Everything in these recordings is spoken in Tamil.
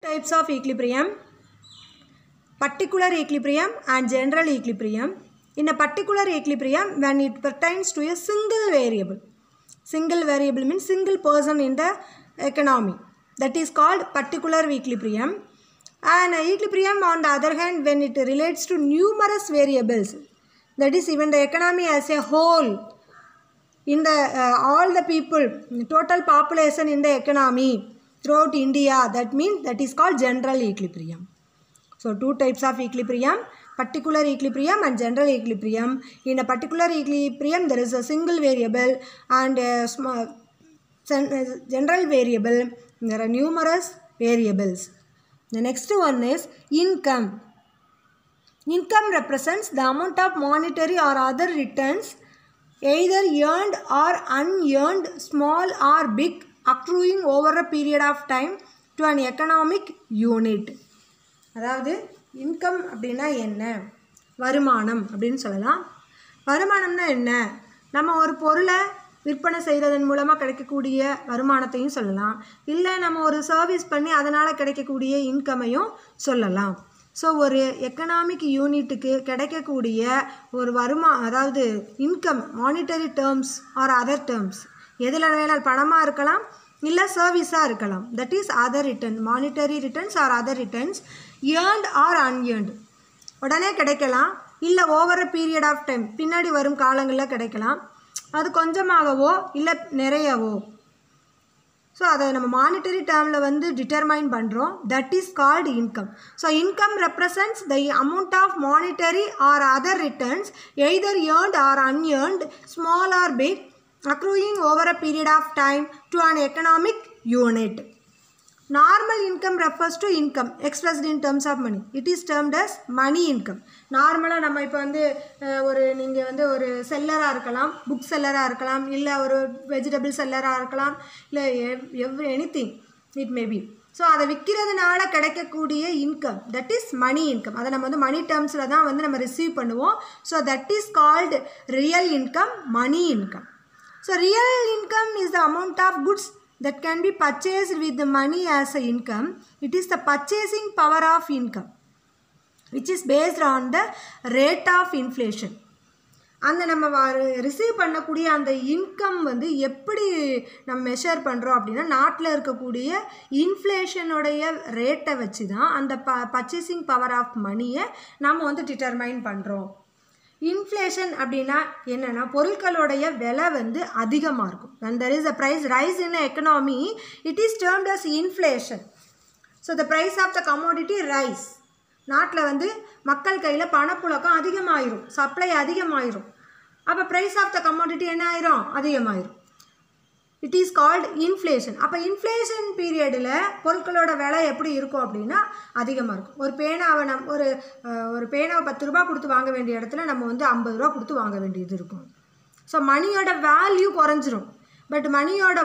Types of equilibrium: particular equilibrium and general equilibrium. In a particular equilibrium, when it pertains to a single variable means single person in the economy, that is called particular equilibrium. And equilibrium, on the other hand, when it relates to numerous variables, that is even the economy as a whole, in the all the people, total population in the economy throughout India, that means that is called general equilibrium. So two types of equilibrium: particular equilibrium and general equilibrium. In a particular equilibrium, there is a single variable, and a general variable, there are numerous variables. The next one is income. Income represents the amount of monetary or other returns, either earned or unearned, small or big, accruing over a period of time to an economic unit. அதாவது இன்கம் அப்படின்னா என்ன, வருமானம் அப்படின்னு சொல்லலாம். வருமானம்னா என்ன, நம்ம ஒரு பொருளை விற்பனை செய்கிறதன் மூலமாக கிடைக்கக்கூடிய வருமானத்தையும் சொல்லலாம், இல்லை நம்ம ஒரு சர்வீஸ் பண்ணி அதனால் கிடைக்கக்கூடிய இன்கமையும் சொல்லலாம். ஸோ ஒரு எக்கனாமிக் யூனிட்டுக்கு கிடைக்கக்கூடிய ஒரு அதாவது income, monetary terms or other terms, எதில் வேணாலும் பணமாக இருக்கலாம், இல்லை சர்வீஸாக இருக்கலாம். That is other return, monetary returns or other returns, earned or unearned, உடனே கிடைக்கலாம், இல்லை over a period of time, பின்னாடி வரும் காலங்களில் கிடைக்கலாம், அது கொஞ்சமாகவோ இல்லை நிறையவோ. ஸோ அதை நம்ம மானிட்டரி டேர்மில் வந்து டிட்டர்மைன் பண்ணுறோம். That is called income. So income represents the amount of monetary or other returns, either earned or unearned, small or big, accruing over a period of time to an economic unit. Normal income refers to income expressed in terms of money. It is termed as money income. நார்மலாக நம்ம இப்போ வந்து நீங்கள் வந்து ஒரு செல்லராக இருக்கலாம், புக் செல்லராக இருக்கலாம், இல்லை ஒரு வெஜிடபிள் செல்லராக இருக்கலாம், இல்லை anything it may be. So அதை விற்கிறதுனால கிடைக்கக்கூடிய income, that is money income. அதை நம்ம வந்து மணி டேர்ம்ஸில் தான் வந்து நம்ம ரிசீவ் பண்ணுவோம். So that is called real income, money income. So real income is the amount of goods that can be purchased with the money as a income. It is the purchasing power of income, which is based on the rate of inflation. அந்த நம்ம ரிசீவ் பண்ணக்கூடிய அந்த இன்கம் வந்து எப்படி நம்ம மெஷர் பண்ணுறோம் அப்படின்னா, நாட்டில் இருக்கக்கூடிய இன்ஃப்ளேஷனுடைய ரேட்டை வச்சு தான் அந்த பர்ச்சேசிங் பவர் ஆஃப் மணியை நம்ம வந்து டிட்டர்மைன் பண்ணுறோம். இன்ஃப்ளேஷன் அப்படின்னா என்னென்னா, பொருட்களுடைய விலை வந்து அதிகமாக இருக்கும். when there is a price rise in the economy, it is termed as inflation. so the price of the commodity rise. நாட்டில் வந்து மக்கள் கையில் பணப்புழக்கம் அதிகமாயிரும், சப்ளை அதிகமாயிரும், அப்போ ப்ரைஸ் ஆஃப் த கமாடிட்டி என்ன ஆயிரும், அதிகமாயிரும். It is called inflation. அப்போ இன்ஃப்ளேஷன் பீரியடில் பொருட்களோட விலை எப்படி இருக்கும் அப்படின்னா அதிகமாக இருக்கும். ஒரு பேனாவை ஒரு பேனாவை 10 ரூபா கொடுத்து வாங்க வேண்டிய இடத்துல நம்ம வந்து 50 ரூபா கொடுத்து வாங்க வேண்டியது இருக்கும். ஸோ மணியோட வேல்யூ குறைஞ்சிரும், பட் மணியோட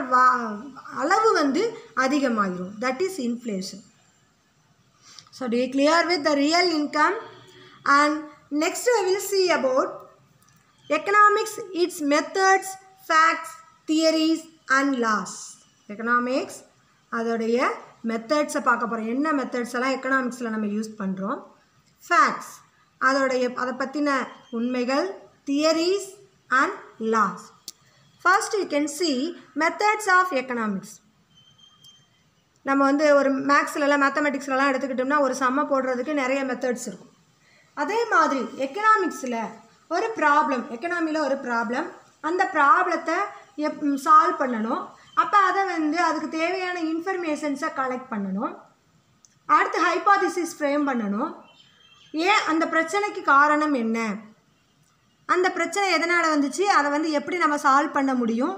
அளவு வந்து அதிகமாகிரும். That is inflation. So do you clear with the real income? And next we will see about economics, its methods, facts, theories and laws. Economics அதோடைய மெத்தட்ஸை பார்க்க போகிறோம். என்ன மெத்தட்ஸ் எல்லாம் எக்கனாமிக்ஸில் நம்ம யூஸ் பண்ணுறோம். ஃபேக்ட்ஸ் அதை பற்றின உண்மைகள், theories and laws. First you can see methods of economics. நம்ம வந்து ஒரு மேக்ஸ்லலாம் மேத்தமெட்டிக்ஸ்லலாம் எடுத்துக்கிட்டோம்னா ஒரு சம்மை போடுறதுக்கு நிறைய மெத்தட்ஸ் இருக்கும். அதே மாதிரி எக்கனாமிக்ஸில் ஒரு ப்ராப்ளம், எக்கனாமியில் ஒரு ப்ராப்ளம், அந்த ப்ராப்ளத்தை சால்வ் பண்ணணும். அப்போ அதை வந்து அதுக்கு தேவையான இன்ஃபர்மேஷன்ஸை கலெக்ட் பண்ணணும். அடுத்து ஹைபாதிசிஸ் ஃப்ரேம் பண்ணணும். ஏன் அந்த பிரச்சனைக்கு காரணம் என்ன, அந்த பிரச்சனை எதனால் வந்துச்சு, அதை வந்து எப்படி நம்ம சால்வ் பண்ண முடியும்,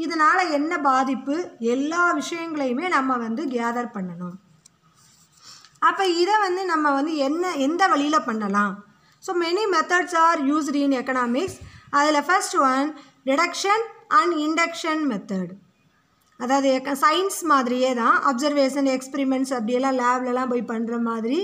இதனால் என்ன பாதிப்பு, எல்லா விஷயங்களையுமே நம்ம வந்து கேதர் பண்ணணும். அப்போ இதை வந்து நம்ம வந்து எந்த வழியில் பண்ணலாம். So many methods are used in economics. அதில் first one deduction and induction method. அதாவது சயின்ஸ் மாதிரியே தான், அப்சர்வேஷன், எக்ஸ்பிரிமெண்ட்ஸ் அப்படியெல்லாம் லேப்லலாம் போய் பண்ணுற மாதிரி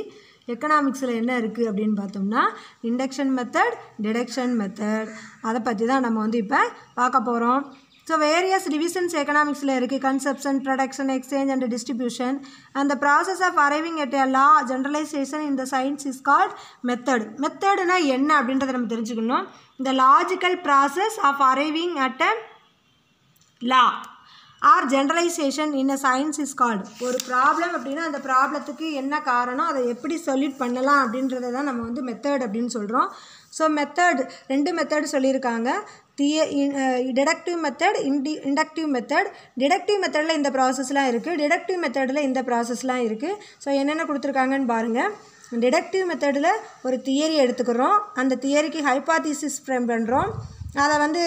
எக்கனாமிக்ஸில் என்ன இருக்குது அப்படின்னு பார்த்தோம்னா இண்டக்ஷன் மெத்தட், டிடக்ஷன் மெத்தட், அதை பற்றி தான் நம்ம வந்து இப்போ பார்க்க போகிறோம். ஸோ வேரியஸ் டிவிஷன்ஸ் எக்கனாமிக்ஸில் இருக்குது. Conception, production, exchange and distribution. அந்த process of arriving at a law generalization இந்த சயின்ஸ் இஸ் கால்ட் மெத்தட். மெத்தடுனா என்ன அப்படின்றத நம்ம தெரிஞ்சுக்கணும். இந்த logical process of arriving at a law or generalization in a science is called. ஒரு ப்ராப்ளம் அப்படின்னா அந்த ப்ராப்ளத்துக்கு என்ன காரணம், அதை எப்படி சொல்யூட் பண்ணலாம் அப்படின்றத தான் நம்ம வந்து மெத்தட் அப்படின்னு சொல்கிறோம். ஸோ மெத்தட் 2 மெத்தட் சொல்லியிருக்காங்க. Deductive method, inductive method. Deductive மெத்தடில் இந்த ப்ராசஸ்லாம் இருக்குது, டிடக்டிவ் மெத்தடில் இந்த ப்ராசஸ்லாம் இருக்குது. ஸோ என்னென்ன கொடுத்துருக்காங்கன்னு பாருங்கள். டிடக்டிவ் மெத்தடில் ஒரு தியரி எடுத்துக்கிறோம், அந்த தியரிக்கு ஹைபாதீசிஸ் ஃப்ரேம் பண்ணுறோம், அதை வந்து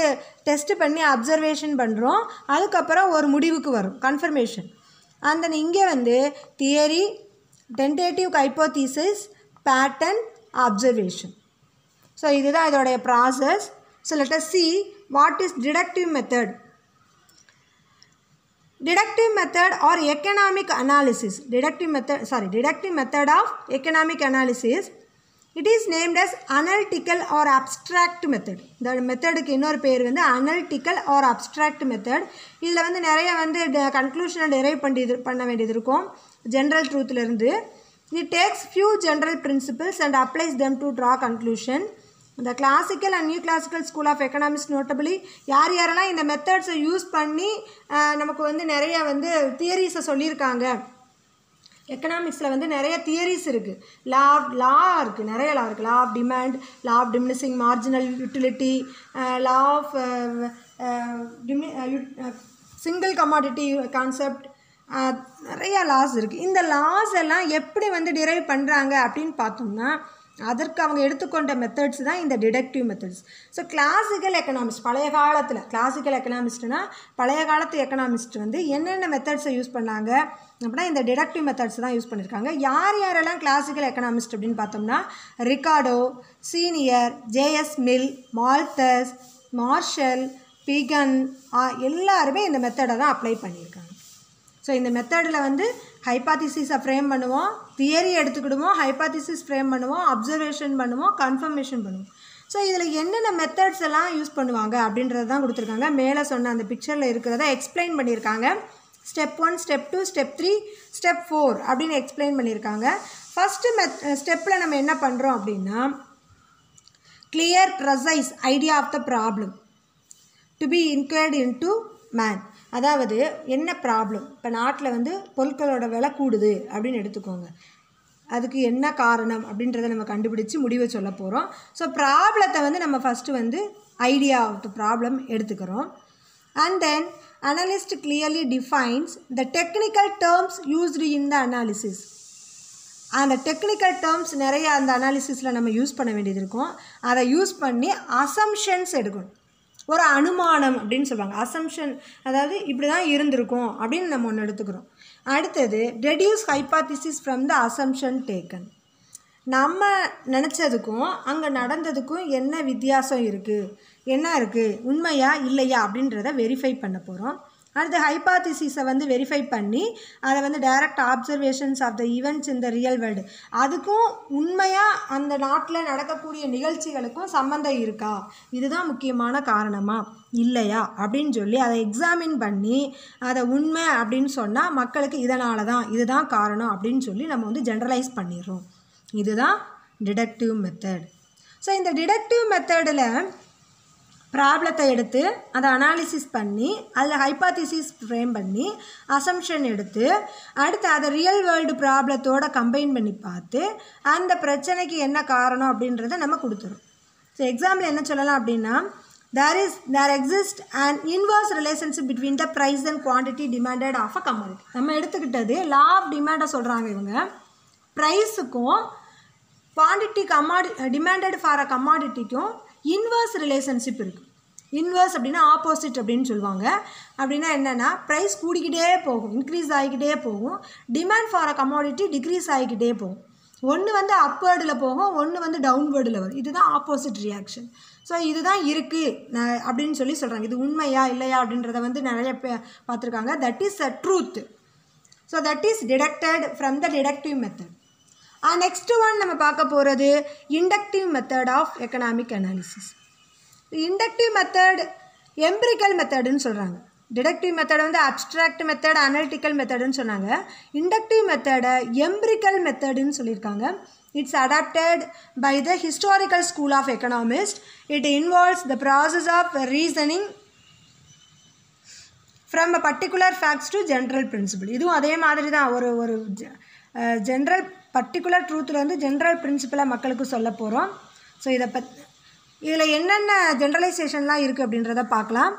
டெஸ்ட் பண்ணி அப்சர்வேஷன் பண்ணுறோம், அதுக்கப்புறம் ஒரு முடிவுக்கு வரும் கன்ஃபர்மேஷன். அந்த இங்கே வந்து theory, tentative hypothesis, pattern, observation. So இதுதான் இதோடைய process. So let us see what is deductive method. Deductive method or economic analysis. Deductive method of economic analysis. It is named as analytical or abstract method. இந்த மெத்தடுக்கு இன்னொரு பேர் வந்து analytical or abstract method. இதில் வந்து நிறைய வந்து கன்க்ளூஷனை டெரைவ் பண்ண வேண்டியது இருக்கும் general ட்ரூத்லேருந்து. It takes few general principles and applies them to draw conclusion. The classical and new classical school of economics notably யாரெல்லாம் இந்த மெத்தட்ஸை யூஸ் பண்ணி நமக்கு வந்து நிறைய வந்து தியரிஸை சொல்லியிருக்காங்க. எக்கனாமிக்ஸில் வந்து நிறைய தியரிஸ் இருக்குது. லா இருக்குது, நிறைய லா இருக்குது. Law of demand, law of diminishing marginal utility, law of single commodity concept, நிறைய லாஸ் இருக்குது. இந்த லாஸ் எல்லாம் எப்படி வந்து டிரைவ் பண்ணுறாங்க அப்படின்னு பார்த்தோம்னா அதற்கு அவங்க எடுத்துக்கொண்ட மெத்தட்ஸ் தான் இந்த deductive methods. So classical economist, பழைய காலத்தில் கிளாசிக்கல் எக்கனாமிஸ்ட்னா பழைய காலத்து எக்கனாமிஸ்ட் வந்து என்னென்ன மெத்தட்ஸை யூஸ் பண்ணாங்க அப்படின்னா இந்த டிடக்டிவ் மெத்தட்ஸ் தான் யூஸ் பண்ணியிருக்காங்க. யாரெல்லாம் கிளாசிக்கல் எக்கனாமிஸ்ட் அப்படின்னு பார்த்தோம்னா Ricardo, Senior, JS Mill, Malthus, Marshall, Pigou எல்லாருமே இந்த மெத்தடை தான் அப்ளை பண்ணியிருக்காங்க. ஸோ இந்த மெத்தடில் வந்து ஹைபாதிசிஸை ஃப்ரேம் பண்ணுவோம், தியரி எடுத்துக்கிடுவோம், ஹைபாதிசிஸ் ஃப்ரேம் பண்ணுவோம், அப்சர்வேஷன் பண்ணுவோம், கன்ஃபர்மேஷன் பண்ணுவோம். ஸோ இதில் என்னென்ன மெத்தட்ஸ் எல்லாம் யூஸ் பண்ணுவாங்க அப்படின்றது தான் கொடுத்துருக்காங்க. மேலே சொன்ன அந்த பிக்சரில் இருக்கிறத எக்ஸ்பிளைன் பண்ணியிருக்காங்க. ஸ்டெப் 1, ஸ்டெப் 2, ஸ்டெப் 3, ஸ்டெப் 4 அப்படின்னு எக்ஸ்பிளைன் பண்ணியிருக்காங்க. ஃபஸ்ட்டு ஸ்டெப்பில் நம்ம என்ன பண்ணுறோம் அப்படின்னா clear precise idea of the problem to be include into man. அதாவது என்ன ப்ராப்ளம், இப்போ நாட்டில் வந்து பொருட்களோட விலை கூடுது அப்படின்னு எடுத்துக்கோங்க, அதுக்கு என்ன காரணம் அப்படின்றத நம்ம கண்டுபிடிச்சி முடிவை சொல்ல போகிறோம். ஸோ ப்ராப்ளத்தை வந்து நம்ம ஃபஸ்ட்டு வந்து ஐடியா ஆஃப் த ப்ராப்ளம் எடுத்துக்கிறோம். And then analyst clearly defines the technical terms used in the analysis. அந்த டெக்னிக்கல் டேர்ம்ஸ் நிறைய அந்த அனாலிசிஸில் நம்ம யூஸ் பண்ண வேண்டியது இருக்கும். அதை யூஸ் பண்ணி அசம்ஷன்ஸ் எடுக்கணும். ஒரு அனுமானம் அப்படின்னு சொல்லுவாங்க. அசம்ஷன் அதாவது இப்படி தான் இருந்திருக்கும் அப்படின்னு நம்ம ஒன்று எடுத்துக்கிறோம். அடுத்தது deduce hypothesis from the assumption taken. நம்ம நினச்சதுக்கும் அங்கே நடந்ததுக்கும் என்ன வித்தியாசம் இருக்குது, என்ன இருக்குது, உண்மையா இல்லையா அப்படின்றத வெரிஃபை பண்ண போகிறோம். அடுத்து ஹைபாதிசிஸை வந்து வெரிஃபை பண்ணி அதை வந்து direct observations of the events in the real world, அதுக்கும் உண்மையாக அந்த நாட்டில் நடக்கக்கூடிய நிகழ்ச்சிகளுக்கும் சம்மந்தம் இருக்கா, இதுதான் முக்கியமான காரணமா இல்லையா அப்படின்னு சொல்லி அதை எக்ஸாமின் பண்ணி அதை உண்மை அப்படின்னு சொன்னால் மக்களுக்கு இதனால தான் இதுதான் காரணம் அப்படின்னு சொல்லி நம்ம வந்து ஜென்ரலைஸ் பண்ணிடுறோம். இதுதான் டிடக்டிவ் மெத்தட். ஸோ இந்த டிடக்டிவ் மெத்தடில் ப்ராப்ளத்தை எடுத்து அதை அனாலிசிஸ் பண்ணி அதில் ஹைபாதிசிஸ் ஃப்ரேம் பண்ணி அசம்ஷன் எடுத்து அடுத்து அதை ரியல் வேர்ல்டு ப்ராப்ளத்தோடு கம்பைன் பண்ணி பார்த்து அந்த பிரச்சனைக்கு என்ன காரணம் அப்படின்றத நம்ம கொடுத்துரும். ஸோ எக்ஸாம்பிள் என்ன சொல்லலாம் அப்படின்னா there exists an inverse relationship between the price and quantity demanded of a commodity. நம்ம எடுத்துக்கிட்டது லா ஆஃப் டிமாண்டை சொல்கிறாங்க இவங்க. ப்ரைஸுக்கும் குவான்டிட்டி டிமாண்டட் ஃபார் அ கமாடிட்டிக்கும் இன்வர்ஸ் ரிலேஷன்ஷிப் இருக்குது. இன்வர்ஸ் அப்படின்னா ஆப்போசிட் அப்படின்னு சொல்லுவாங்க. அப்படின்னா என்னென்னா ப்ரைஸ் கூடிக்கிட்டே போகும், இன்க்ரீஸ் ஆகிக்கிட்டே போகும், demand for a commodity decrease ஆகிக்கிட்டே போகும். ஒன்று வந்து அப்வேர்டில் போகும், ஒன்று வந்து டவுன்வேர்டில் வரும். இதுதான் ஆப்போசிட் ரியாக்ஷன். ஸோ இதுதான் இருக்குது அப்படின்னு சொல்கிறாங்க. இது உண்மையா இல்லையா அப்படின்றத வந்து நிறைய பார்த்துருக்காங்க. That is a truth. So that is deducted from the deductive method. Next one நம்ம பார்க்க போகிறது inductive method of economic analysis. Inductive method empirical மெத்தடுன்னு சொல்கிறாங்க. டிடக்டிவ் மெத்தடை வந்து அப்ஸ்ட்ராக்ட் மெத்தட், அனலிட்டிக்கல் மெத்தடுன்னு சொன்னாங்க. இண்டக்டிவ் மெத்தடை எம்பிரிக்கல் மெத்தடுன்னு சொல்லியிருக்காங்க. It's adapted by the historical school of economist. It involves the process of reasoning from a particular facts to general principle. இதுவும் அதே மாதிரி தான். ஒரு ஜென்ரல் பர்டிகுலர் ட்ரூத்துலேருந்து ஜென்ரல் பிரின்சிபலை மக்களுக்கு சொல்ல போகிறோம். ஸோ இதில் என்னென்ன ஜென்ரலைசேஷன்லாம் இருக்குது அப்படின்றத பார்க்கலாம்.